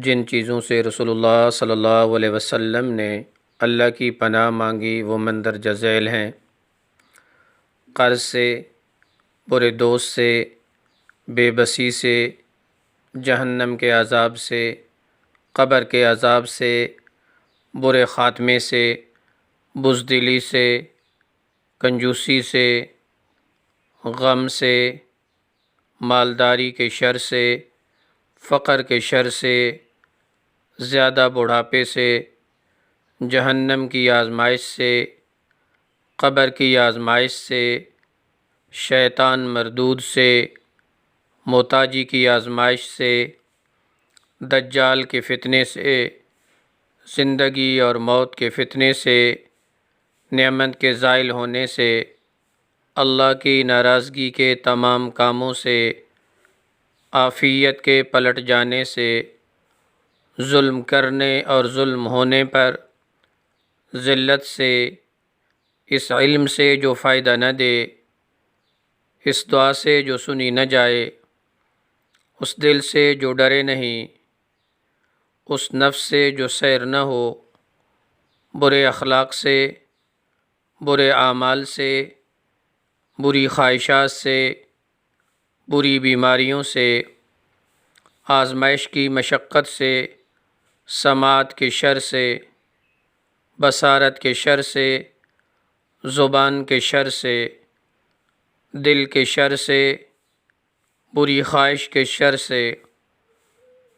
جن چیزوں سے رسول اللہ صلی اللہ علیہ وسلم نے اللہ کی پناہ مانگی وہ مندرجہ ذیل ہیں۔ قرض سے، برے دوست سے، بے بسی سے، جہنم کے عذاب سے، قبر کے عذاب سے، برے خاتمے سے، بزدلی سے، کنجوسی سے، غم سے، مالداری کے شر سے، فقر کے شر سے، زیادہ بڑھاپے سے، جہنم کی آزمائش سے، قبر کی آزمائش سے، شیطان مردود سے، محتاجی کی آزمائش سے، دجال کے فتنے سے، زندگی اور موت کے فتنے سے، نعمت کے زائل ہونے سے، اللہ کی ناراضگی کے تمام کاموں سے، عافیت کے پلٹ جانے سے، ظلم کرنے اور ظلم ہونے پر ذلت سے، اس علم سے جو فائدہ نہ دے، اس دعا سے جو سنی نہ جائے، اس دل سے جو ڈرے نہیں، اس نفس سے جو سیر نہ ہو، برے اخلاق سے، برے اعمال سے، بری خواہشات سے، بری بیماریوں سے، آزمائش کی مشقت سے، سماعت کے شر سے، بصارت کے شر سے، زبان کے شر سے، دل کے شر سے، بری خواہش کے شر سے،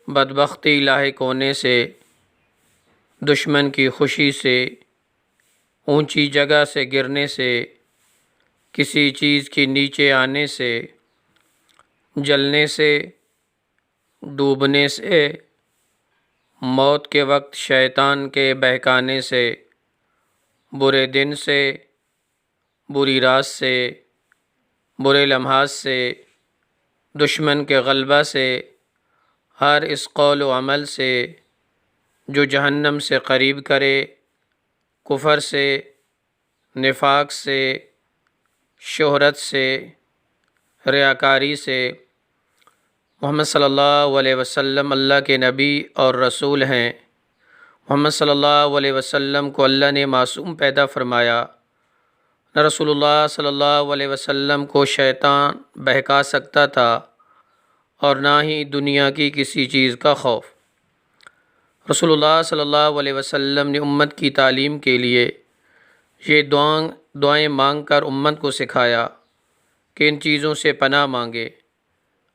بدبختی لاحق ہونے سے، دشمن کی خوشی سے، اونچی جگہ سے گرنے سے، کسی چیز کی نیچے آنے سے، جلنے سے، ڈوبنے سے، موت کے وقت شیطان کے بہکانے سے، برے دن سے، بری رات سے، برے لمحات سے، دشمن کے غلبہ سے، ہر اس قول و عمل سے جو جہنم سے قریب کرے، کفر سے، نفاق سے، شہرت سے، ریاکاری سے۔ محمد صلی اللہ علیہ وسلم اللہ کے نبی اور رسول ہیں۔ محمد صلی اللہ علیہ وسلم کو اللہ نے معصوم پیدا فرمایا۔ نہ رسول اللہ صلی اللہ علیہ وسلم کو شیطان بہکا سکتا تھا اور نہ ہی دنیا کی کسی چیز کا خوف۔ رسول اللہ صلی اللہ علیہ وسلم نے امت کی تعلیم کے لیے یہ دعائیں مانگ کر امت کو سکھایا کہ ان چیزوں سے پناہ مانگے۔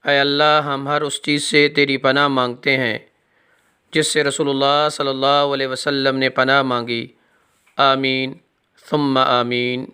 اے اللہ، ہم ہر اس چیز سے تیری پناہ مانگتے ہیں جس سے رسول اللہ صلی اللہ علیہ وسلم نے پناہ مانگی۔ آمین ثم آمین۔